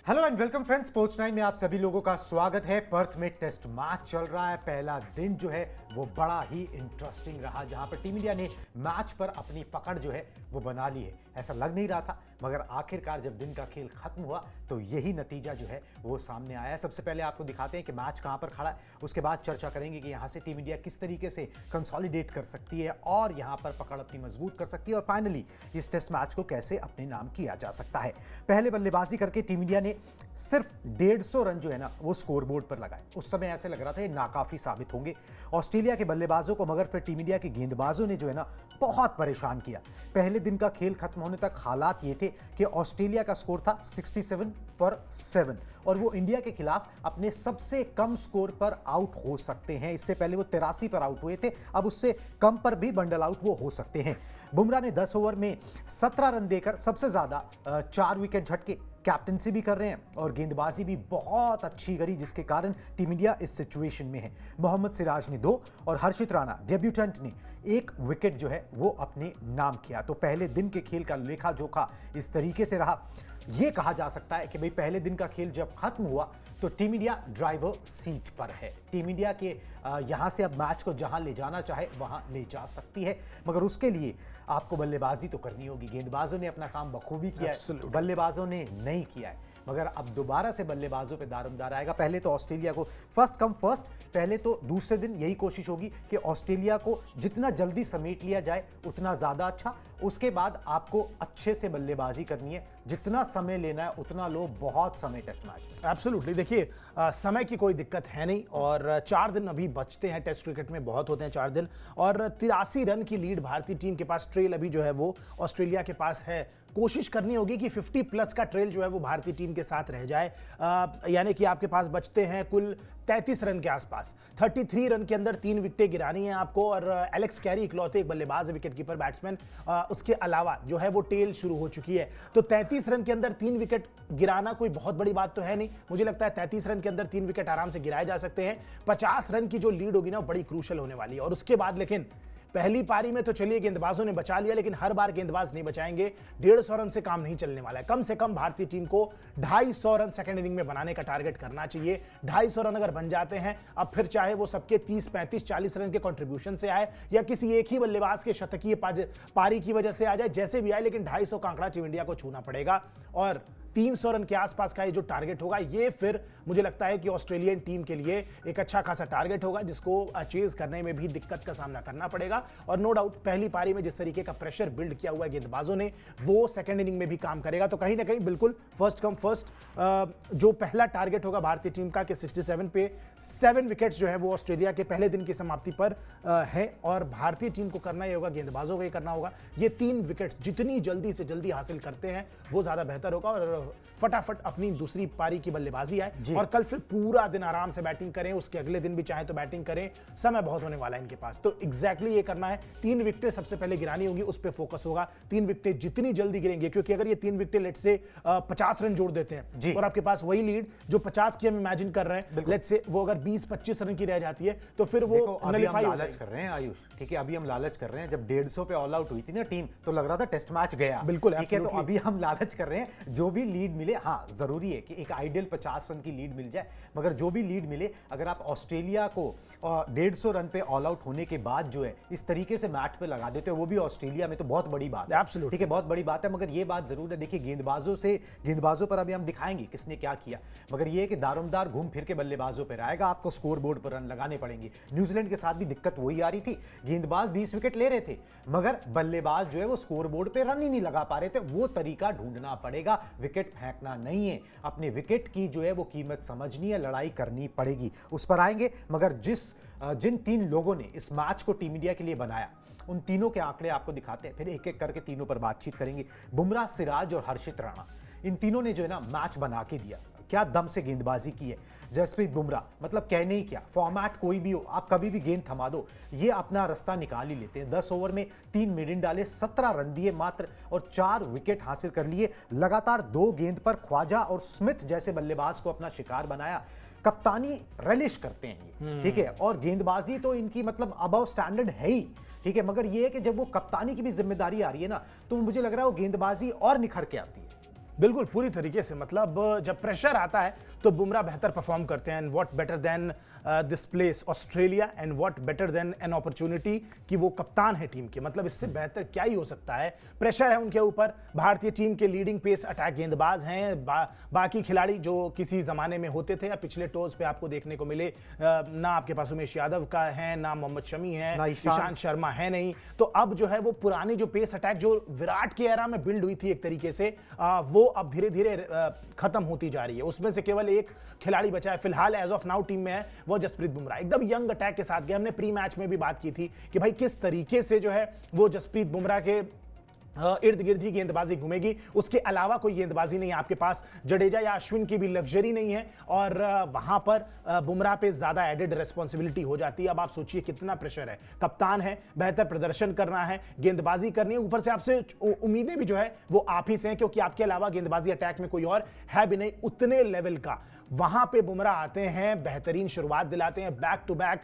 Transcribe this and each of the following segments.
Hello and welcome friends, sports 9 में आप सभी लोगों का स्वागत है। पर्थ में टेस्ट मैच चल रहा है। पहला दिन जो है वो बड़ा ही इंटरेस्टिंग रहा, जहां पर टीम इंडिया ने मैच पर अपनी पकड़ जो है वो बना ली है। ऐसा लग नहीं रहा था, मगर आखिरकार जब दिन का खेल खत्म हुआ तो यही नतीजा जो है वो सामने आया है। सबसे पहले आपको दिखाते हैं कि मैच कहां पर खड़ा है, उसके बाद चर्चा करेंगे कि यहां से टीम इंडिया किस तरीके से कंसोलिडेट कर सकती है और यहां पर पकड़ अपनी मजबूत कर सकती है, और फाइनली इस टेस्ट मैच को कैसे अपने नाम किया जा सकता है। पहले बल्लेबाजी करके टीम इंडिया ने सिर्फ 150 रन जो है ना वो स्कोरबोर्ड पर लगाए। उस समय ऐसे लग रहा था ये नाकाफी साबित होंगे ऑस्ट्रेलिया के बल्लेबाजों को, मगर फिर टीम इंडिया के गेंदबाजों ने जो है ना बहुत परेशान किया। पहले दिन का खेल खत्म होने तक हालात ये थे कि ऑस्ट्रेलिया का स्कोर था 67 फॉर 7 और वो इंडिया के खिलाफ अपने सबसे कम स्कोर पर आउट हो सकते हैं। इससे पहले वो 83 पर आउट हुए थे, अब उससे कम पर भी बंडल आउट वो हो सकते हैं। बुमराह ने 10 ओवर में 17 रन देकर सबसे ज्यादा 4 विकेट झटके, कैप्टनसी भी कर रहे हैं और गेंदबाजी भी बहुत अच्छी करी, जिसके कारण टीम इंडिया इस सिचुएशन में है। मोहम्मद सिराज ने 2 और हर्षित राणा डेब्यूटेंट ने 1 विकेट जो है वो अपने नाम किया। तो पहले दिन के खेल का लेखा जोखा इस तरीके से रहा। यह कहा जा सकता है कि भाई पहले दिन का खेल जब खत्म हुआ तो टीम इंडिया ड्राइवर सीट पर है। टीम इंडिया के यहां से अब मैच को जहां ले जाना चाहे वहां ले जा सकती है, मगर उसके लिए आपको बल्लेबाजी तो करनी होगी। गेंदबाजों ने अपना काम बखूबी किया है, बल्लेबाजों ने नहीं किया है, मगर अब दोबारा से बल्लेबाजों पे दारोमदार आएगा। पहले तो ऑस्ट्रेलिया को फर्स्ट कम फर्स्ट, पहले तो दूसरे दिन यही कोशिश होगी कि ऑस्ट्रेलिया को जितना जल्दी समेट लिया जाए उतना ज्यादा अच्छा। उसके बाद आपको अच्छे से बल्लेबाजी करनी है, जितना समय लेना है उतना लो, बहुत समय टेस्ट मैच में। एब्सोल्युटली, देखिए समय की कोई दिक्कत है नहीं और 4 दिन अभी बचते हैं। टेस्ट क्रिकेट में बहुत होते हैं 4 दिन, और 83 रन की लीड भारतीय टीम के पास, ट्रेल अभी जो है वो ऑस्ट्रेलिया के पास है। कोशिश करनी होगी कि 50 प्लस का ट्रेल जो है वो भारतीय टीम के साथ रह जाए, यानी कि आपके पास बचते हैं कुल 33 रन के आसपास। 33 रन के अंदर 3 विकेटें गिरानी है आपको, और एलेक्स कैरी इकलौते एक बल्लेबाज, विकेट कीपर, बैट्समैन, उसके अलावा जो है वो टेल शुरू हो चुकी है। तो 33 रन के अंदर 3 विकेट गिराना कोई बहुत बड़ी बात तो है नहीं। मुझे लगता है 33 रन के अंदर 3 विकेट आराम से गिराए जा सकते हैं। 50 रन की जो लीड होगी ना वो बड़ी क्रूशल होने वाली है। और उसके बाद लेकिन पहली पारी में तो चलिए गेंदबाजों ने बचा लिया, लेकिन हर बार गेंदबाज नहीं बचाएंगे। 150 रन से काम नहीं चलने वाला है। कम से कम भारतीय टीम को 250 रन सेकंड इनिंग में बनाने का टारगेट करना चाहिए। 250 रन अगर बन जाते हैं, अब फिर चाहे वो सबके 30, 35, 40 रन के कंट्रीब्यूशन से आए या किसी एक ही बल्लेबाज के शतकीय पारी की वजह से आ जाए, जैसे भी आए, लेकिन 250 का आंकड़ा टीम इंडिया को छूना पड़ेगा। और 300 रन के आसपास का ये जो टारगेट होगा, ये फिर मुझे लगता है कि ऑस्ट्रेलियन टीम के लिए एक अच्छा खासा टारगेट होगा, जिसको चेज करने में भी दिक्कत का सामना करना पड़ेगा। और नो डाउट पहली पारी में जिस तरीके का प्रेशर बिल्ड किया हुआ है गेंदबाजों ने, वो सेकंड इनिंग में भी काम करेगा। तो कहीं ना कहीं बिल्कुल फर्स्ट कम फर्स्ट जो पहला टारगेट होगा भारतीय टीम का कि 67 पे 7 विकेट्स जो है वो ऑस्ट्रेलिया के पहले दिन की समाप्ति पर है, और भारतीय टीम को करना ही होगा, गेंदबाजों को ही करना होगा। ये 3 विकेट्स जितनी जल्दी से जल्दी हासिल करते हैं वो ज्यादा बेहतर होगा, और फटाफट अपनी दूसरी पारी की बल्लेबाजी आए और कल फिर पूरा दिन आराम से बैटिंग करें। उसके अगले दिन भी चाहे तो बैटिंग करें, समय बहुत होने वाला है इनके पास। तो एग्जैक्टली ये करना है। 3 विकेटें सबसे पहले गिरानी होगी, उस पर फोकस होगा। 3 विकेटें जितनी जल्दी गिरेंगे, क्योंकि अगर ये 3 विकेटें लेट से 50 रन जोड़ देते हैं और आपके पास वही लीड जो 50 की हम इमेजिन कर रहे हैं, लेट से वो अगर 20-25 रन की रह जाती है तो फिर वो नलिफाई लालच कर रहे हैं आयुष, ठीक है। अभी हम लालच कर रहे हैं। जब 150 पे ऑल आउट हुई थी ना टीम, तो लग रहा था टेस्ट मैच गया, बिल्कुल, ठीक है। तो अभी हम लालच कर रहे हैं, जो भी लीड मिले, हाँ जरूरी है कि एक आइडियल 50 रन की लीड मिल जाए, मगर जो भी लीड मिले, अगर आप ऑस्ट्रेलिया को 150 रन पे ऑल आउट होने के बाद जो है इस तरीके से मैच पे लगा देते हो, वो भी ऑस्ट्रेलिया में, तो बहुत बड़ी बात है। एब्सोल्युटली, ठीक है, बहुत बड़ी बात है। मगर ये बात जरूर है, देखिए गेंदबाजों पर अभी हम दिखाएंगे किसने क्या किया, मगर ये है कि दारोमदार घूम फिर के बल्लेबाजों पर आएगा। आपको स्कोर बोर्ड पर रन लगाने पड़ेंगे। न्यूजीलैंड के साथ भी दिक्कत वही आ रही थी, गेंदबाज 20 विकेट ले रहे थे, मगर बल्लेबाज जो है वो स्कोर बोर्ड पे रन ही नहीं लगा पा रहे थे। वो तरीका ढूंढना पड़ेगा, विकेट फेंकना नहीं है, अपने विकेट की जो है वो कीमत समझनी है, लड़ाई करनी पड़ेगी, उस पर आएंगे। मगर जिन 3 लोगों ने इस मैच को टीम इंडिया के लिए बनाया, उन तीनों के आंकड़े आपको दिखाते हैं, फिर एक एक करके तीनों पर बातचीत करेंगे। बुमराह, सिराज और हर्षित राणा, इन तीनों ने जो है ना मैच बना के दिया। क्या दम से गेंदबाजी की है। जसप्रीत बुमराह, मतलब कहने ही क्या, फॉर्मेट कोई भी हो, आप कभी भी गेंद थमा दो, ये अपना रास्ता निकाल ही लेते हैं। 10 ओवर में 3 मिडिन डाले, 17 रन दिए मात्र और 4 विकेट हासिल कर लिए। लगातार 2 गेंद पर ख्वाजा और स्मिथ जैसे बल्लेबाज को अपना शिकार बनाया। कप्तानी रिलिश करते हैं ये, ठीक है, और गेंदबाजी तो इनकी मतलब अबव स्टैंडर्ड है ही, ठीक है। मगर ये है कि जब वो कप्तानी की भी जिम्मेदारी आ रही है ना, तो मुझे लग रहा है वो गेंदबाजी और निखर के आती है। बिल्कुल पूरी तरीके से, मतलब जब प्रेशर आता है तो बुमराह बेहतर परफॉर्म करते हैं। And what better than this place Australia, and what better than an opportunity कि वो कप्तान है टीम के, मतलब इससे बेहतर क्या ही हो सकता है। प्रेशर है उनके ऊपर, भारतीय टीम के लीडिंग पेस अटैक गेंदबाज हैं, बाकी खिलाड़ी जो किसी जमाने में होते थे या पिछले टोर्स पे आपको देखने को मिले, ना आपके पास उमेश यादव का है, ना मोहम्मद शमी है, ना ईशांत शर्मा है नहीं। तो अब जो है वो पुरानी जो पेस अटैक जो विराट के एरा में बिल्ड हुई थी एक तरीके से, वो अब धीरे धीरे खत्म होती जा रही है। उसमें से केवल एक खिलाड़ी बचा है फिलहाल एज ऑफ नाउ टीम में है, वो जसप्रीत बुमराह। एकदम यंग अटैक के साथ गए। हमने प्री मैच में भी बात की थी कि भाई किस तरीके से जो है वो जसप्रीत बुमराह के इर्द गिर्द ही गेंदबाजी घूमेगी, उसके अलावा कोई गेंदबाजी नहीं है आपके पास। जडेजा या अश्विन की भी लग्जरी नहीं है और वहां पर बुमराह पे ज्यादा एडेड रिस्पॉन्सिबिलिटी हो जाती है। अब आप सोचिए कितना प्रेशर है, कप्तान है, बेहतर प्रदर्शन करना है, गेंदबाजी करनी है, ऊपर से आपसे उम्मीदें भी जो है वो आप ही से हैं, क्योंकि आपके अलावा गेंदबाजी अटैक में कोई और है भी नहीं उतने लेवल का। वहां पे बुमराह आते हैं, बेहतरीन शुरुआत दिलाते हैं, बैक टू बैक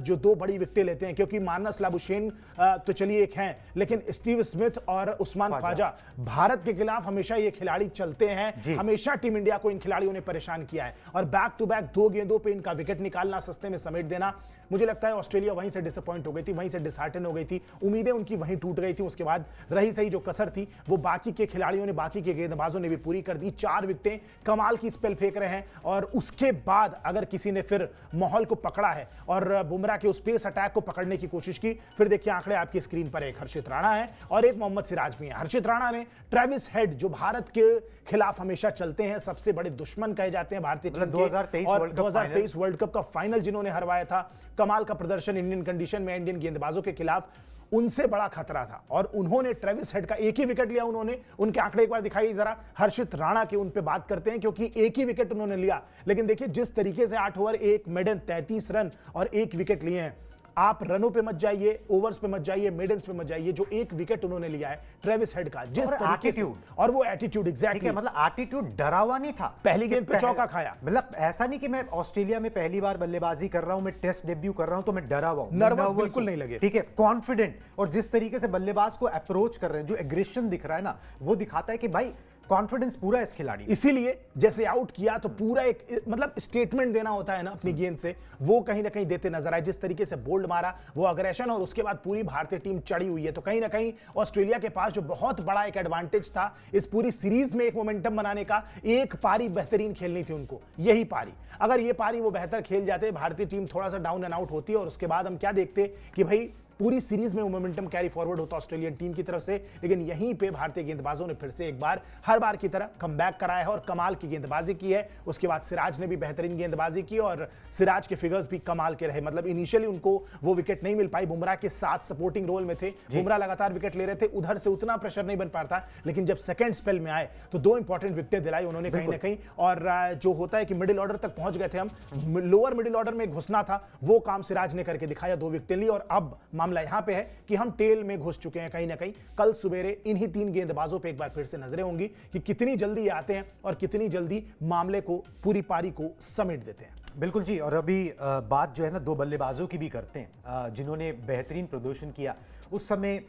जो 2 बड़ी विकेटें लेते हैं, क्योंकि मानस लाबुशेन तो चलिए एक हैं, लेकिन स्टीव स्मिथ और उस्मान ख्वाजा, भारत के खिलाफ हमेशा ये खिलाड़ी चलते हैं, हमेशा टीम इंडिया को इन खिलाड़ियों ने परेशान किया है। और बैक टू बैक 2 गेंदों पे इनका विकेट निकालना, सस्ते में समेट देना, मुझे लगता है ऑस्ट्रेलिया वहीं से डिसअपॉइंट हो गई थी, वहीं से डिसहार्टन हो गई थी, उम्मीदें उनकी वहीं टूट गई थी। उसके बाद रही सही जो कसर थी वो बाकी के खिलाड़ियों ने, बाकी के गेंदबाजों ने भी पूरी कर दी। 4 विकेटें, कमाल की स्पेल फेंक रहे हैं। और उसके बाद अगर किसी ने फिर माहौल को पकड़ा है और बुमराह के उस पेस अटैक को पकड़ने की कोशिश की, फिर देखिए आंकड़े आपकी स्क्रीन पर, एक हर्षित राणा है और एक मोहम्मद सिराज भी है। हर्षित राणा ने ट्रेविस हेड, जो भारत के खिलाफ हमेशा चलते हैं, सबसे बड़े दुश्मन कहे जाते हैं भारतीय टीम के, 2023 वर्ल्ड कप का फाइनल जिन्होंने हरवाया था, कमाल का प्रदर्शन इंडियन कंडीशन में इंडियन गेंदबाजों के खिलाफ, उनसे बड़ा खतरा था और उन्होंने ट्रेविस हेड का एक ही विकेट लिया। उन्होंने उनके आंकड़े एक बार दिखाई जरा, हर्षित राणा के, उन पे बात करते हैं क्योंकि एक ही विकेट उन्होंने लिया, लेकिन देखिए जिस तरीके से 8 ओवर 1 मेडन 33 रन और 1 विकेट लिए हैं। आप रनों पे मत जाइए, ओवर्स पे मत जाइए, मेडल्स पे मत जाइए, जो 1 विकेट उन्होंने लिया है ट्रेविस हेड का, जिस तरीके से, और वो एटीट्यूड एग्जैक्टली, मतलब एटीट्यूड डरावा नहीं था। पहली गेंद पे चौका खाया, मतलब ऐसा नहीं कि मैं ऑस्ट्रेलिया में पहली बार बल्लेबाजी कर रहा हूं, मैं टेस्ट डेब्यू कर रहा हूं तो मैं डरा हुआ हूं, नर्वस बिल्कुल नहीं लगे, ठीक है, कॉन्फिडेंट। और जिस तरीके से बल्लेबाज को अप्रोच कर रहे हैं, जो एग्रेशन दिख रहा है ना, वो दिखाता है कि भाई कॉन्फिडेंस पूरा है इस खिलाड़ी। इसीलिए जैसे आउट किया तो पूरा एक मतलब स्टेटमेंट देना होता है ना अपनी गेंद से, वो कहीं ना कहीं देते नजर आए। जिस तरीके से बोल्ड मारा, वो अग्रेशन, और उसके बाद पूरी भारतीय टीम चढ़ी हुई है। तो कहीं ना कहीं ऑस्ट्रेलिया के पास जो बहुत बड़ा एक एडवांटेज था इस पूरी सीरीज में, एक मोमेंटम बनाने का, एक पारी बेहतरीन खेलनी थी उनको, यही पारी। अगर ये पारी वो बेहतर खेल जाते, भारतीय टीम थोड़ा सा डाउन एंड आउट होती, और उसके बाद हम क्या देखते कि भाई पूरी सीरीज में वो मोमेंटम कैरी फॉरवर्ड होता ऑस्ट्रेलियन टीम की तरफ से। लेकिन यहीं पे भारतीय गेंदबाजों ने फिर से एक बार, हर बार की तरह कमबैक कराया है और कमाल की गेंदबाजी की है। उसके बाद सिराज ने भी बेहतरीन गेंदबाजी की और सिराज के फिगर्स भी कमाल के रहे। मतलब इनिशियली उनको वो विकेट नहीं मिल पाई, बुमराह के साथ सपोर्टिंग रोल में थे, बुमराह लगातार विकेट ले रहे थे, उधर से उतना प्रेशर नहीं बन पाता। लेकिन जब सेकंड स्पेल में आए तो 2 इंपॉर्टेंट विकेटें दिलाई उन्होंने कहीं ना कहीं। और जो होता है कि मिडिल ऑर्डर तक पहुंच गए थे हम, लोअर मिडिल ऑर्डर में घुसना था, वो काम सिराज ने करके दिखाया, 2 विकेटें ली। और अब मामला यहां पे है कि हम टेल में घुस चुके हैं कहीं ना कहीं। कल सुबेरे इन्हीं 3 गेंदबाजों पे एक बार फिर से नजरें होंगी कि कितनी जल्दी ये आते हैं और कितनी जल्दी मामले को, पूरी पारी को समेट देते हैं। बिल्कुल जी। और अभी बात जो है ना 2 बल्लेबाजों की भी करते हैं जिन्होंने बेहतरीन प्रदर्शन किया। उस समय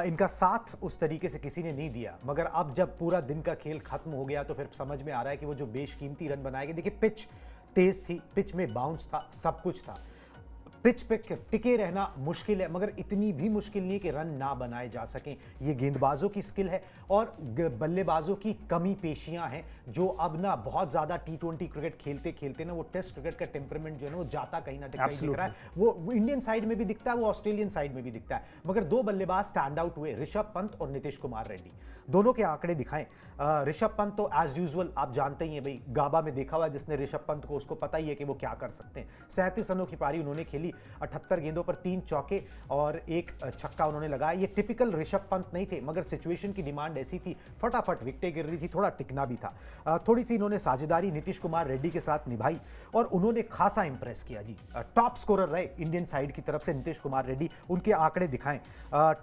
इनका साथ उस तरीके से किसी ने नहीं दिया, मगर अब जब पूरा दिन का खेल खत्म हो गया तो फिर समझ में आ रहा है कि वो जो बेशकीमती रन बनाए गए, देखिए पिच तेज थी, पिच में बाउंस था, सब कुछ था, पिच पे टिके रहना मुश्किल है, मगर इतनी भी मुश्किल नहीं है कि रन ना बनाए जा सकें। ये गेंदबाजों की स्किल है और बल्लेबाजों की कमी पेशियां हैं, जो अब ना बहुत ज़्यादा T20 क्रिकेट खेलते खेलते ना वो टेस्ट क्रिकेट का टेम्परामेंट जो है ना वो जाता कहीं ना कहीं दिख रहा है। वो इंडियन साइड में भी दिखता है, वो ऑस्ट्रेलियन साइड में भी दिखता है। मगर 2 बल्लेबाज स्टैंड आउट हुए, ऋषभ पंत और नीतीश कुमार रेड्डी। दोनों के आंकड़े दिखाएं। ऋषभ पंत तो एज यूजुअल आप जानते ही हैं भाई, गाबा में देखा हुआ जिसने ऋषभ पंत को, उसको पता ही है कि वो क्या कर सकते हैं। 37 रनों की पारी उन्होंने खेली, 78 गेंदों पर 3 चौके और 1 छक्का उन्होंने लगाया। ये टिपिकल ऋषभ पंत नहीं थे, मगर सिचुएशन की डिमांड ऐसी थी, फटाफट विकेटें गिर रही थी, थोड़ा टिकना भी था। थोड़ी सी इन्होंने साझेदारी नीतीश कुमार रेड्डी के साथ निभाई और उन्होंने खासा इंप्रेस किया जी। टॉप स्कोरर रहे इंडियन साइड की तरफ से नीतीश कुमार रेड्डी। उनके आंकड़े दिखाएं।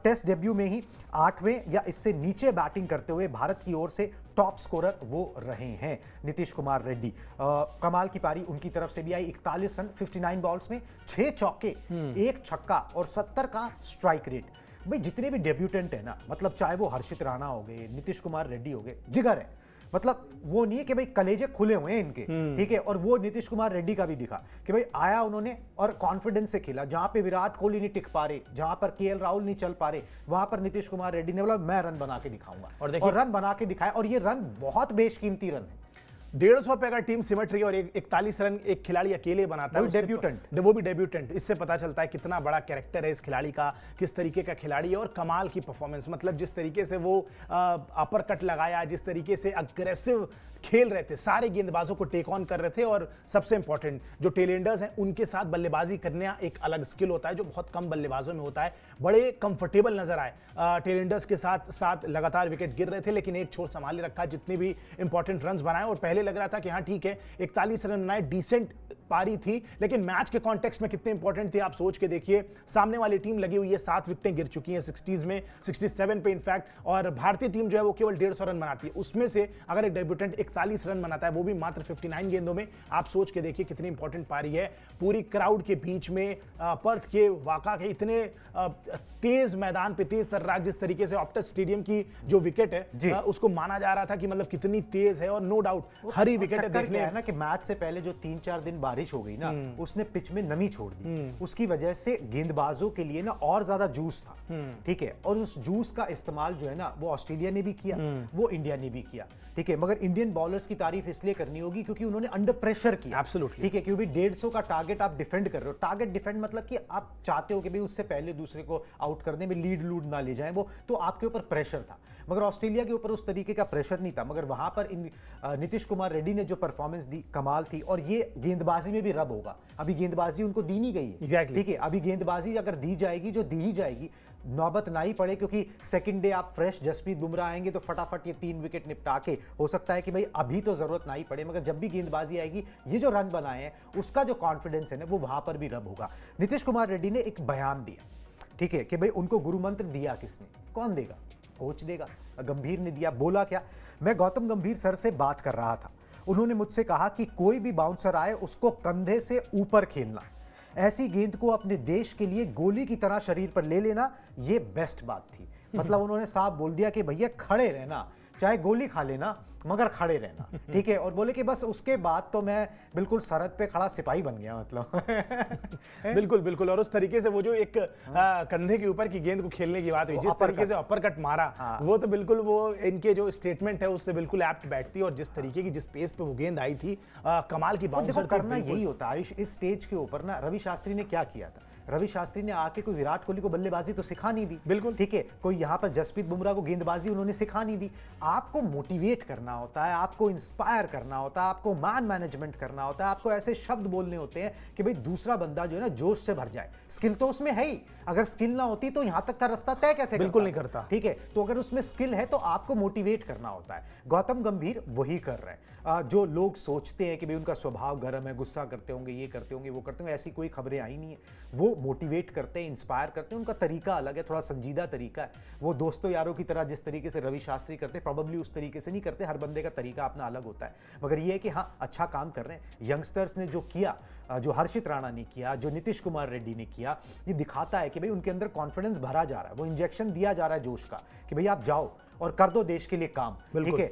टेस्ट डेब्यू में ही 8वें या इससे नीचे बैटिंग करते हुए भारत की ओर से टॉप स्कोरर वो रहे हैं नीतीश कुमार रेड्डी। कमाल की पारी उनकी तरफ से भी आई, 41 रन 59 बॉल्स में, 6 चौके, 1 छक्का और 70 का स्ट्राइक रेट। भाई जितने भी डेब्यूटेंट है ना, मतलब चाहे वो हर्षित राणा हो गए, नीतीश कुमार रेड्डी हो गए, जिगर है। मतलब वो नहीं है कि भाई कलेजे खुले हुए हैं इनके, ठीक है। और वो नीतीश कुमार रेड्डी का भी दिखा कि भाई आया उन्होंने और कॉन्फिडेंस से खेला। जहां पे विराट कोहली नहीं टिक पा रहे, जहां पर केएल राहुल नहीं चल पा रहे, वहां पर नीतीश कुमार रेड्डी ने बोला मैं रन बना के दिखाऊंगा, और रन बना के दिखाया। और ये रन बहुत बेशकीमती रन है। 150 पे अगर टीम सिमट रही है और 41 रन एक खिलाड़ी अकेले बनाता है, वो भी डेब्यूटेंट, इससे पता चलता है कितना बड़ा कैरेक्टर है इस खिलाड़ी का, किस तरीके का खिलाड़ी है और कमाल की परफॉर्मेंस। मतलब जिस तरीके से वो अपर कट लगाया, जिस तरीके से अग्रेसिव खेल रहे थे, सारे गेंदबाजों को टेक ऑन कर रहे थे। और सबसे इंपॉर्टेंट जो टेलेंडर्स हैं उनके साथ बल्लेबाजी करना एक अलग स्किल होता है जो बहुत कम बल्लेबाजों में होता है। बड़े कंफर्टेबल नजर आए टेलेंडर्स के साथ साथ। लगातार विकेट गिर रहे थे लेकिन एक छोर संभाले रखा, जितने भी इंपॉर्टेंट रन बनाए। और पहले लग रहा था कि हाँ ठीक है 41 रन बनाए, डिसेंट पारी थी, लेकिन मैच के कॉन्टेक्स्ट में कितने इंपॉर्टेंट थे आप सोच के देखिए। सामने वाली टीम लगी हुई है, 7 विकेटें गिर चुकी हैं 60s में, 67 पे इनफैक्ट, और भारतीय टीम जो है वो केवल 150 रन बनाती है। उसमें से अगर एक डेब्यूटेंट 41 रन बनाता है, वो भी मात्र 59 गेंदों में, आप सोच के देखिए कितनी इंपॉर्टेंट पारी है। पूरी क्राउड के बीच में पर्थ के वाका के इतने तेज मैदान पे, तेज तर्राक, जिस तरीके से ऑप्टस स्टेडियम की जो विकेट है उसको माना जा रहा था कि मतलब कितनी तेज है। और नो डाउट हरी विकेट देखने है ना कि मैच से पहले जो 3-4 दिन बारिश हो गई ना, उसने पिच में नमी छोड़ दी। उसकी वजह से गेंदबाजों के लिए ना और ज्यादा जूस था, ठीक है। और उस जूस का इस्तेमाल जो है ना वो ऑस्ट्रेलिया ने भी किया, वो इंडिया ने भी किया, ठीक है। मगर इंडियन बॉलर्स की तारीफ इसलिए करनी होगी क्योंकि उन्होंने अंडर प्रेशर किया, एब्सोल्युटली, ठीक है। क्योंकि 150 का टारगेट आप डिफेंड कर रहे हो। टारगेट डिफेंड मतलब कि आप चाहते हो कि भाई उससे पहले दूसरे को आउट करने में लीड लूड ना ले जाए वो, तो आपके ऊपर प्रेशर था। मगर ऑस्ट्रेलिया के ऊपर उस तरीके का प्रेशर नहीं था। मगर वहां पर नीतीश कुमार रेड्डी ने जो परफॉर्मेंस दी कमाल थी। और ये गेंदबाजी में भी रब होगा, अभी गेंदबाजी उनको दी नहीं गई है, ठीक है। अभी गेंदबाजी अगर दी जाएगी, जो दी ही जाएगी, नौबत ना ही पड़े, क्योंकि सेकंड डे आप फ्रेश जसप्रीत बुमराह आएंगे तो फटाफट ये 3 विकेट निपटा के, हो सकता है कि भाई अभी तो जरूरत ना ही पड़े, मगर जब भी गेंदबाजी आएगी, ये जो रन बनाए हैं उसका जो कॉन्फिडेंस है ना वो वहां पर भी रब होगा। नीतीश कुमार रेड्डी ने एक बयान दिया, ठीक है, कि भाई उनको गुरु मंत्र दिया किसने, कौन देगा, कोच देगा। गंभीर ने दिया। बोला क्या, मैं गौतम गंभीर सर से बात कर रहा था, उन्होंने मुझसे कहा कि कोई भी बाउंसर आए उसको कंधे से ऊपर खेलना, ऐसी गेंद को अपने देश के लिए गोली की तरह शरीर पर ले लेना, ये बेस्ट बात थी। मतलब उन्होंने साफ बोल दिया कि भैया खड़े रहना, चाहे गोली खा लेना मगर खड़े रहना, ठीक है। और बोले कि बस उसके बाद तो मैं बिल्कुल सरहद पे खड़ा सिपाही बन गया, मतलब बिल्कुल बिल्कुल। और उस तरीके से वो जो एक कंधे के ऊपर की गेंद को खेलने की बात हुई, जिस तरीके से अपर कट मारा, वो तो बिल्कुल वो इनके जो स्टेटमेंट है उससे बिल्कुल एप्ट बैठती है। और जिस तरीके की, जिस पेस पे वो गेंद आई थी, कमाल की बाउंसर करना यही होता है आयुष। इस स्टेज के ऊपर ना रवि शास्त्री ने क्या किया था, रवि शास्त्री ने आके कोई विराट कोहली को बल्लेबाजी तो सिखा नहीं दी, बिल्कुल, ठीक है। कोई यहाँ पर जसप्रीत बुमराह को गेंदबाजी उन्होंने सिखा नहीं दी। आपको मोटिवेट करना होता है, आपको इंस्पायर करना होता है, आपको मैन मैनेजमेंट करना होता है, आपको ऐसे शब्द बोलने होते हैं कि भाई दूसरा बंदा जो है ना जोश से भर जाए। स्किल तो उसमें है ही, अगर स्किल ना होती तो यहां तक का रास्ता तय कैसे, बिल्कुल नहीं करता, ठीक है। तो अगर उसमें स्किल है तो आपको मोटिवेट करना होता है। गौतम गंभीर वही कर रहे हैं। जो लोग सोचते हैं कि भाई उनका स्वभाव गर्म है, गुस्सा करते होंगे, ये करते होंगे, वो करते होंगे, ऐसी कोई खबरें आई नहीं है। वो मोटिवेट करते हैं, इंस्पायर करते हैं, उनका तरीका अलग है, थोड़ा संजीदा तरीका है। वो दोस्तों यारों की तरह जिस तरीके से रवि शास्त्री करते हैं, प्रॉब्ली उस तरीके से नहीं करते। हर बंदे का तरीका अपना अलग होता है। मगर ये है कि हाँ, अच्छा काम कर रहे हैं। यंगस्टर्स ने जो किया, जो हर्षित राणा ने किया, जो नीतीश कुमार रेड्डी ने किया, ये दिखाता है कि भाई उनके अंदर कॉन्फिडेंस भरा जा रहा है, वो इंजेक्शन दिया जा रहा है जोश का, कि भाई आप जाओ और कर दो देश के लिए काम, ठीक है।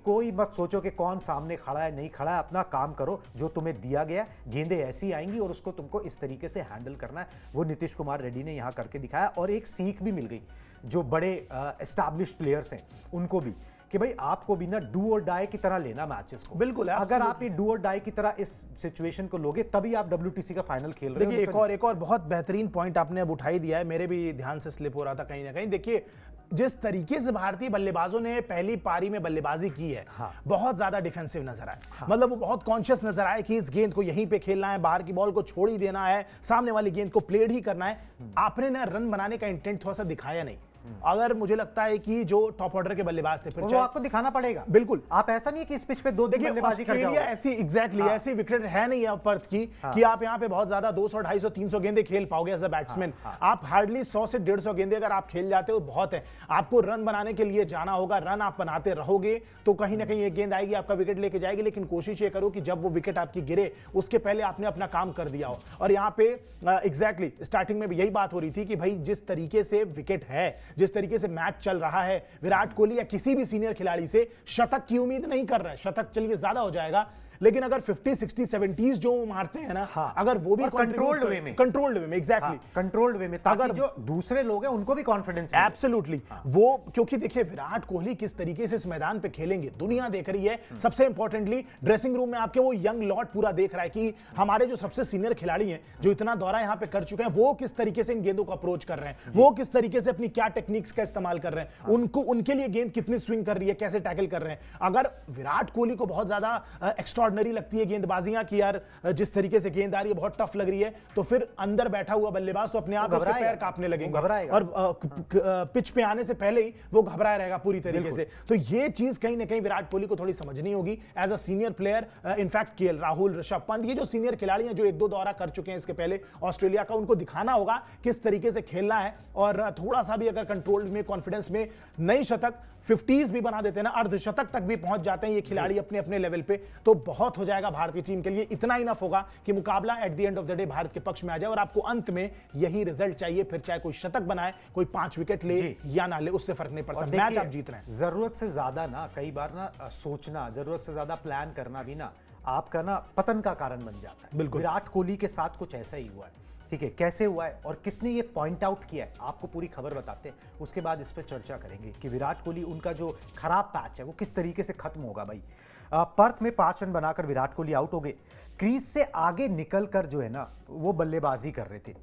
कोई मत सोचो कि कौन सामने खड़ा है, नहीं खड़ा है, अपना काम करो जो तुम्हें दिया गया। गेंदें ऐसी आएंगी और उसको तुमको इस तरीके से हैंडल करना है। वो नीतीश कुमार रेड्डी ने यहां करके दिखाया। और एक सीख भी मिल गई जो बड़े एस्टैब्लिश्ड प्लेयर्स हैं उनको भी, कि भाई आपको भी ना डू और डाई की तरह लेना मैचेस को। बिल्कुल, अगर आप ये डू और डाई की तरह इस सिचुएशन को लोगे तभी आप WTC का फाइनल खेल रहे हो। देखिए एक और बहुत बेहतरीन पॉइंट आपने अब उठाई दिया है, मेरे भी ध्यान से स्लिप हो रहा था कहीं ना कहीं। देखिए जिस तरीके से भारतीय बल्लेबाजों ने पहली पारी में बल्लेबाजी की है, बहुत ज्यादा डिफेंसिव नजर आए। मतलब वो बहुत कॉन्शियस नजर आए कि इस गेंद को यहीं पे खेलना है, बाहर की बॉल को छोड़ ही देना है, सामने वाली गेंद को प्लेड ही करना है। आपने ना रन बनाने का इंटेंट थोड़ा सा दिखाया नहीं। अगर मुझे लगता है कि जो टॉप ऑर्डर के बल्लेबाज थे, फिर वो आपको दिखाना पड़ेगा। बिल्कुल, आप ऐसा नहीं है कि इस पिच पे 2 दिन बल्लेबाजी कर जाओगे। ऐसी एग्जैक्टली ऐसी विकेट है नहीं है पर्थ की कि आप यहाँ पे बहुत ज्यादा 200, 250, 300 गेंदें खेल पाओगे एज अ बैट्समैन। आप हार्डली 100 से 150 गेंदें अगर आप खेल जाते हो बहुत है। आपको रन बनाने के लिए जाना होगा, रन आप बनाते रहोगे तो कहीं ना कहीं एक गेंद आएगी, आपका विकेट लेके जाएगी। लेकिन कोशिश ये करो कि जब वो विकेट आपकी गिरे उसके पहले आपने अपना काम कर दिया हो। और यहाँ पे एग्जैक्टली स्टार्टिंग में भी यही बात हो रही थी कि भाई जिस तरीके से विकेट है, जिस तरीके से मैच चल रहा है, विराट कोहली या किसी भी सीनियर सीनियर खिलाड़ी से शतक की उम्मीद नहीं कर रहे हैं। शतक चलिए ज्यादा हो जाएगा, लेकिन अगर 50, 60, 70s जो मारते हैं ना, हाँ, अगर वो भी कंट्रोल्ड वे में एग्जैक्टली कंट्रोल्ड वे में, ताकि जो दूसरे लोग हैं उनको भी कॉन्फिडेंस मिले। एब्सोल्युटली वो, क्योंकि देखिए विराट कोहली किस तरीके से इस मैदान पे खेलेंगे दुनिया देख रही है। सबसे इंपॉर्टेंटली ड्रेसिंग रूम में आपके वो यंग लॉट पूरा देख रहा है कि हमारे जो सबसे सीनियर खिलाड़ी हैं जो इतना दौरा यहां पे कर चुके हैं, वो किस तरीके से इन गेंदों को अप्रोच कर रहे हैं, वो किस तरीके से अपनी क्या टेक्निक्स का इस्तेमाल कर रहे हैं, उनको उनके लिए गेंद कितनी स्विंग कर रही है, कैसे टैकल कर रहे हैं। अगर विराट कोहली को बहुत ज्यादा एक्स्ट्राऑर्डिनरी लगती है गेंदबाजियां कि यार जिस तरीके से गेंद आ रही है बहुत टफ लग रही है, तो फिर अंदर बैठा हुआ बल्लेबाज तो अपने आप उसके पैर कांपने लगेंगे और पिच पे आने से पहले ही वो घबराया रहेगा पूरी तरीके से। तो ये चीज कहीं ना कहीं विराट कोहली को थोड़ी समझनी होगी as a senior player. In fact KL Rahul, Rishabh Pant, ये जो सीनियर खिलाड़ी हैं जो 1-2 दौरा कर चुके हैं इसके पहले ऑस्ट्रेलिया का, उनको दिखाना होगा किस तरीके से खेलना है। और थोड़ा सा भी अगर कंट्रोल में, कॉन्फिडेंस में नई शतक 50s भी बना देते हैं ना, अर्धशतक तक भी पहुंच जाते हैं ये खिलाड़ी अपने अपने लेवल पे, तो बहुत हो जाएगा भारतीय टीम के लिए। इतना इनफ होगा कि मुकाबला at the end of the day Bharat के पक्ष में आ जाए और आपको अंत में यही रिजल्ट चाहिए। फिर चाहे कोई शतक बनाए, कोई 5 विकेट ले या ना ले, उससे फर्क नहीं पड़ता, मैच आप जीत रहे हैं। जरूरत से ज्यादा ना, कई बार ना सोचना, जरूरत से ज्यादा प्लान करना भी ना आपका ना पतन का कारण बन जाता है। बिल्कुल, विराट कोहली के साथ कुछ ऐसा ही हुआ है। ठीक है, कैसे हुआ है और किसने ये पॉइंट आउट किया है, आपको पूरी खबर बताते हैं, उसके बाद इस पर चर्चा करेंगे कि विराट कोहली, उनका जो खराब पैच है वो किस तरीके से खत्म होगा। भाई पर्थ में 5 रन बनाकर विराट कोहली आउट हो गए। क्रीज से आगे निकलकर जो है ना वो बल्लेबाजी कर रहे थे।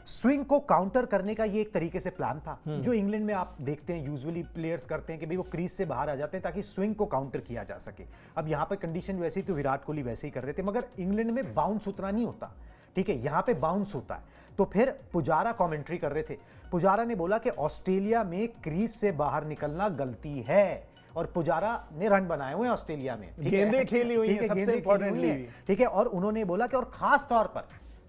स्विंग को काउंटर करने का ये एक तरीके से प्लान था जो इंग्लैंड में आप देखते हैं यूजुअली प्लेयर्स करते हैं कि भाई वो क्रीज से बाहर आ जाते हैं ताकि स्विंग को काउंटर किया जा सके। अब यहाँ पर कंडीशन वैसी, तो विराट कोहली वैसे ही कर रहे थे, मगर इंग्लैंड में बाउंस उतना नहीं होता। ठीक है, यहाँ पे बाउंस होता है। तो फिर पुजारा कमेंट्री कर रहे थे। पुजारा ने बोला कि ऑस्ट्रेलिया में क्रीज से बाहर निकलना गलती है, और पुजारा ने रन बनाए हुए हैं ऑस्ट्रेलिया में, गेंदें खेली हुई हैं सबसे इंपॉर्टेंटली। ठीक है, और उन्होंने बोला कि और खास तौर पर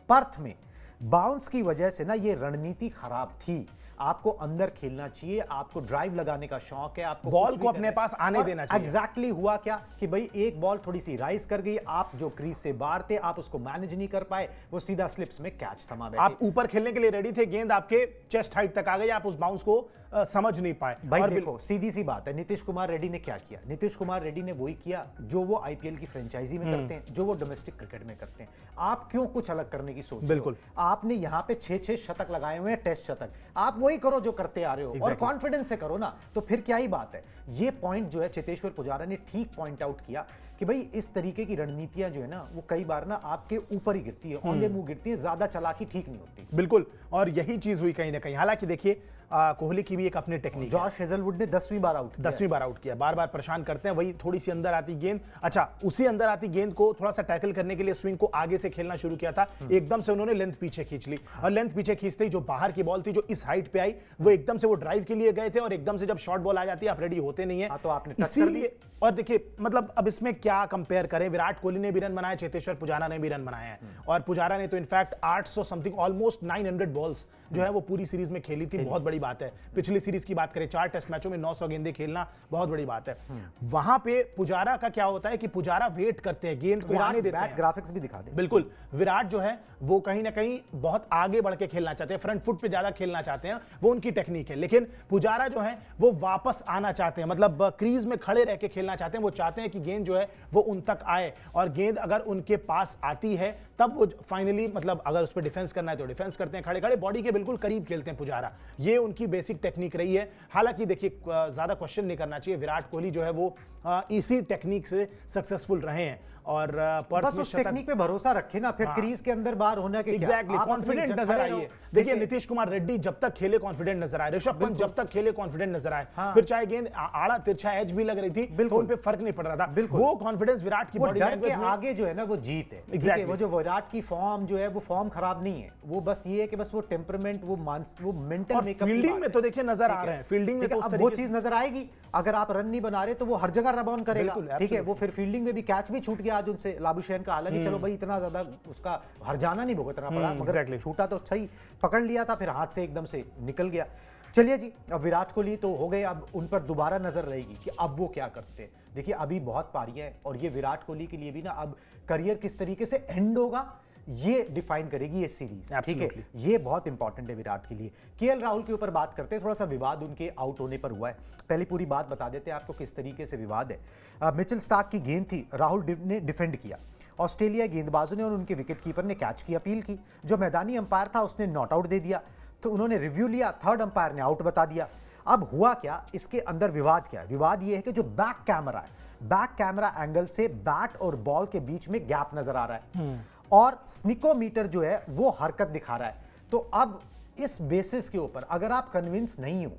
पर्थ में बाउंस की वजह से ना ये रणनीति खराब थी। आपको अंदर खेलना चाहिए, आपको ड्राइव लगाने का शौक है, आपको बॉल को अपने पास आने देना चाहिए। एग्जैक्टली हुआ क्या कि भाई एक बॉल थोड़ी सी राइज कर गई, आप जो क्रीज से बाहर थे आप उसको मैनेज नहीं कर पाए, वो सीधा स्लिप्स में कैच थमा बैठे। आप ऊपर खेलने के लिए रेडी थे, गेंद आपके चेस्ट हाइट तक आ गई, आप उस बाउंस को समझ नहीं पाए। भाई और देखो सीधी सी बात है, नीतीश कुमार रेड्डी ने क्या किया? नीतीश कुमार रेड्डी ने वही किया जो वो आईपीएल की फ्रेंचाइजी में करते हैं, जो वो डोमेस्टिक क्रिकेट में करते हैं। आप क्यों कुछ अलग करने की सोच? बिल्कुल, आपने यहाँ पे 6-6 शतक लगाए हुए हैं, टेस्ट शतक, आप वही करो जो करते आ रहे हो और कॉन्फिडेंस से करो ना, तो फिर क्या ही बात है। ये पॉइंट जो है चेतेश्वर पुजारा ने ठीक पॉइंट आउट किया कि भाई इस तरीके की रणनीतियां जो है ना वो कई बार ना आपके ऊपर ही गिरती है, औंधे मुंह गिरती है, ज्यादा चालाकी ठीक नहीं होती। बिल्कुल, और यही चीज हुई कहीं ना कहीं। हालांकि देखिए कोहली की भी एक अपनी टेक्निक, जॉश हेजलवुड ने 10वीं बार आउट किया, बार बार परेशान करते हैं, वही थोड़ी सी अंदर आती गेंद। अच्छा, उसी अंदर आती गेंद को थोड़ा सा टैकल करने के लिए स्विंग को आगे से खेलना शुरू किया था, एकदम से उन्होंने लेंथ पीछे खींच ली, और लेंथ पीछे खींचते ही जो बाहर की बॉल थी जो इस हाइट पे आई, वो एकदम से वो ड्राइव के लिए गए थे, और एकदम से जब शॉर्ट बॉल आ जाती है आप रेडी होते नहीं है, तो आपने इसीलिए। और देखिए मतलब अब इसमें क्या कंपेयर करें, विराट कोहली ने भी रन बनाए, चेतेश्वर पुजारा ने भी रन बनाए हैं, और पुजारा ने तो इनफैक्ट 800 समथिंग, ऑलमोस्ट 900 बॉल्स जो है वो पूरी सीरीज में खेली थी, बहुत बड़ी बात है। पिछली सीरीज की बात करें, 4 टेस्ट मैचों में 900 गेंदें खेलना बहुत बड़ी बात है। वहां पे पुजारा का क्या होता है कि पुजारा वेट करते हैं, गेंद को आने देते हैं। ग्राफिक्स भी दिखा दे। बिल्कुल, विराट जो है वो कहीं ना कहीं बहुत आगे बढ़ के खेलना चाहते हैं, फ्रंट फुट पे ज्यादा खेलना चाहते हैं, वो उनकी टेक्निक है। लेकिन पुजारा जो है वो वापस आना चाहते हैं, मतलब क्रीज में खड़े रह के खेलना चाहते हैं। वो चाहते हैं कि गेंद जो है वो उन तक आए, और गेंद अगर उनके पास आती है तब वो फाइनली, मतलब अगर उस पर डिफेंस करना है तो डिफेंस करते हैं, खड़े खड़े बॉडी के बिल्कुल करीब खेलते हैं पुजारा। ये उनकी बेसिक टेक्निक रही है। हालांकि देखिए ज्यादा क्वेश्चन नहीं करना चाहिए, विराट कोहली जो है वो इसी टेक्निक से सक्सेसफुल रहे हैं, और बस उस टेक्निक पे भरोसा रखे ना, फिर क्रीज के अंदर बार होने के एग्जैक्टली कॉन्फिडेंट नजर आई है। देखिए नीतीश कुमार रेड्डी जब तक खेले कॉन्फिडेंट नजर आए, ऋषभ पंत जब तक खेले कॉन्फिडेंट नजर आए, फिर चाहे गेंद आड़ा तिरछा एज भी लग रही थी तो उन पे फर्क नहीं पड़ रहा था। वो कॉन्फिडेंस विराट की बॉडी लैंग्वेज में आगे जो है ना वो जीत है। एग्जैक्टली, वो जो विराट की फॉर्म जो है वो फॉर्म खराब नहीं है, वो बस ये है कि बस वो टेम्परामेंट, वो मेंटल मेकअप, फील्डिंग में तो देखिए नजर आ रहे हैं, फील्डिंग में तो अब वो चीज नजर आएगी। अगर आप रन नहीं बना रहे तो वो हर जगह रन ऑन करेगा। ठीक है, वो फिर फील्डिंग में भी कैच भी छूट गया आज उनसे, लाबुशैन का। हालांकि चलो भाई इतना ज्यादा उसका हरजाना नहीं भुगतना पड़ा, मगर छूटा तो सही, पकड़ लिया था, फिर हाथ से एकदम से निकल गया। चलिए जी, अब विराट कोहली तो हो गए, अब उन पर दोबारा नजर रहेगी कि अब वो क्या करते हैं। देखिए अभी बहुत पारियां है, और ये विराट कोहली के लिए भी ना अब करियर किस तरीके से एंड होगा ये डिफाइन करेगी ये सीरीज, ठीक है। Absolutely. ये बहुत इंपॉर्टेंट है विराट के लिए। केएल राहुल के ऊपर बात करते हैं, थोड़ा सा विवाद उनके आउट होने पर हुआ है। पहले पूरी बात बता देते हैं आपको किस तरीके से विवाद है। मिचेल स्टार्क की गेंद थी, राहुल ने डिफेंड किया, ऑस्ट्रेलिया गेंदबाजों ने और उनके विकेट कीपर ने कैच की अपील की, जो मैदानी अंपायर था उसने नॉट आउट दे दिया, तो उन्होंने रिव्यू लिया, थर्ड अंपायर ने आउट बता दिया। अब हुआ क्या, इसके अंदर विवाद क्या है? विवाद ये है कि जो बैक कैमरा है, बैक कैमरा एंगल से बैट और बॉल के बीच में गैप नजर आ रहा है और स्निकोमीटर जो है वो हरकत दिखा रहा है। तो अब इस बेसिस के ऊपर अगर आप कन्विंस नहीं हो,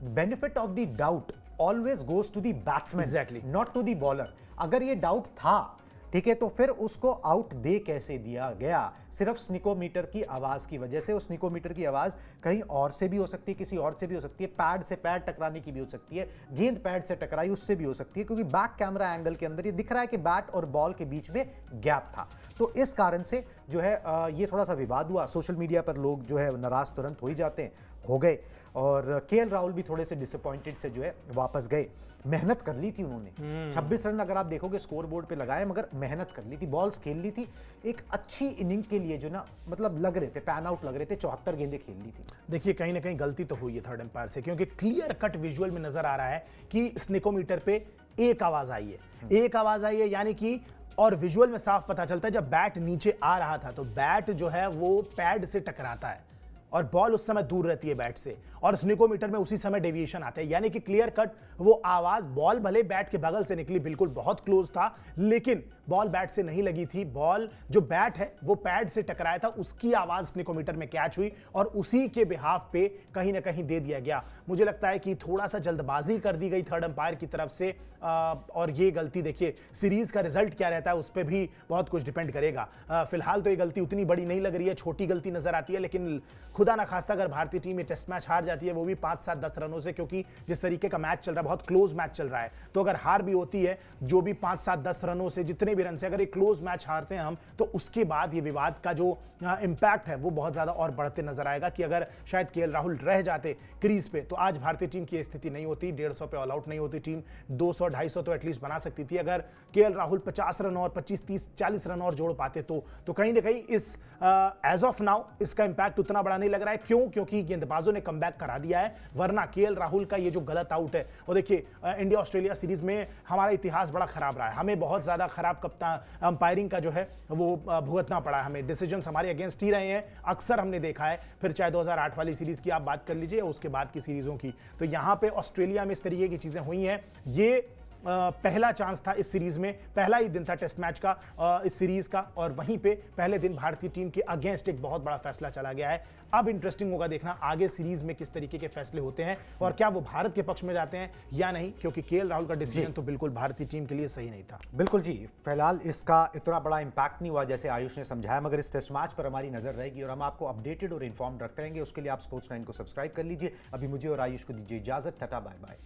benefit of the doubt always goes to the batsman, Exactly. Not to the bowler. अगर ये डाउट था, ठीक है, तो फिर उसको आउट दे कैसे दिया गया? सिर्फ स्निकोमीटर की आवाज की वजह से। उस स्निकोमीटर की आवाज कहीं और से भी हो सकती है, किसी और से भी हो सकती है, पैड से पैड टकराने की भी हो सकती है, गेंद पैड से टकराई उससे भी हो सकती है, क्योंकि बैक कैमरा एंगल के अंदर ये दिख रहा है कि बैट और बॉल के बीच में गैप था। तो इस कारण से जो है ये थोड़ा सा विवाद हुआ। सोशल मीडिया पर लोग जो है नाराज तुरंत हो ही जाते हैं, हो गए। और केएल राहुल भी थोड़े से डिसअपॉइंटेड से जो है वापस गए। मेहनत कर ली थी उन्होंने, 26 रन अगर आप देखोगे स्कोर बोर्ड पे लगाए, मगर मेहनत कर ली थी, बॉल्स खेल ली थी। एक अच्छी इनिंग के लिए जो ना मतलब लग रहे थे, पैन आउट लग रहे थे, 74 गेंदें खेल ली थी। देखिए कहीं ना कहीं गलती तो हुई है थर्ड एम्पायर से, क्योंकि क्लियर कट विजुअल में नजर आ रहा है कि स्निकोमीटर पे एक आवाज आई है, एक आवाज आई है, यानी कि और विजुअल में साफ पता चलता है जब बैट नीचे आ रहा था तो बैट जो है वो पैड से टकराता है और बॉल उस समय दूर रहती है बैट से, और स्निकोमीटर में उसी समय डेविएशन आता है, यानी कि क्लियर कट वो आवाज, बॉल भले बैट के बगल से निकली, बिल्कुल बहुत क्लोज था, लेकिन बॉल बैट से नहीं लगी थी। बॉल जो बैट है वो पैड से टकराया था, उसकी आवाज स्निकोमीटर में कैच हुई और उसी के बिहाफ पे कहीं ना कहीं दे दिया गया। मुझे लगता है कि थोड़ा सा जल्दबाजी कर दी गई थर्ड अंपायर की तरफ से, और ये गलती देखिए सीरीज का रिजल्ट क्या रहता है उस पर भी बहुत कुछ डिपेंड करेगा। फिलहाल तो ये गलती उतनी बड़ी नहीं लग रही है, छोटी गलती नजर आती है, लेकिन खुदा ना खास्ता अगर भारतीय टीम ये टेस्ट मैच हार जाती है, वो भी 5, 7, 10 रनों से, क्योंकि जिस तरीके का मैच चल रहा है, बहुत क्लोज मैच चल रहा है, तो अगर हार भी होती है जो भी 5, 7, 10 रनों से, जितने भी रन से, अगर ये क्लोज मैच हारते हैं हम, तो उसके बाद ये विवाद का जो इंपैक्ट है वो बहुत ज्यादा और बढ़ते नजर आएगा कि अगर शायद केएल राहुल रह जाते क्रीज पे तो आज भारतीय टीम की स्थिति नहीं होती, 150 पे ऑल आउट नहीं होती टीम, 200, 250 तो एटलीस्ट बना सकती थी। अगर केएल राहुल 50 रन और 25, 30, 40 रन और जोड़ पाते तो कहीं ना कहीं इस एज ऑफ नाउ इसका इंपैक्ट उतना बड़ा नहीं लग रहा है। क्यों? क्योंकि गेंदबाजों ने कमबैक करा दिया है, वरना केएल राहुल का ये जो गलत आउट है, और देखिए इंडिया ऑस्ट्रेलिया सीरीज में हमारा इतिहास बड़ा खराब रहा है, हमें बहुत ज्यादा खराब कप्तान अंपायरिंग का जो है वो भुगतना पड़ा है, हमें डिसीजंस हमारे अगेंस्ट ही रहे हैं, अक्सर हमने देखा है। फिर चाहे 2008 वाली सीरीज की आप बात कर लीजिए, उसके बाद की सीरीजों की, तो यहां पे ऑस्ट्रेलिया में इस तरीके की चीजें हुई हैं। ये पहला चांस था इस सीरीज में, पहला ही दिन था टेस्ट मैच का इस सीरीज का, और वहीं पे पहले दिन भारतीय टीम के अगेंस्ट एक बहुत बड़ा फैसला चला गया है। अब इंटरेस्टिंग होगा देखना आगे सीरीज में किस तरीके के फैसले होते हैं और क्या वो भारत के पक्ष में जाते हैं या नहीं, क्योंकि केएल राहुल का डिसीजन तो बिल्कुल भारतीय टीम के लिए सही नहीं था। बिल्कुल जी, फिलहाल इसका इतना बड़ा इंपैक्ट नहीं हुआ जैसे आयुष ने समझाया, मगर इस टेस्ट मैच पर हमारी नजर रहेगी और हम आपको अपडेटेड और इन्फॉर्म्ड रखते रहेंगे। उसके लिए आप स्पोर्ट्स 9 को सब्सक्राइब कर लीजिए। अभी मुझे और आयुष को दीजिए इजाजत, टाटा बाय बाय।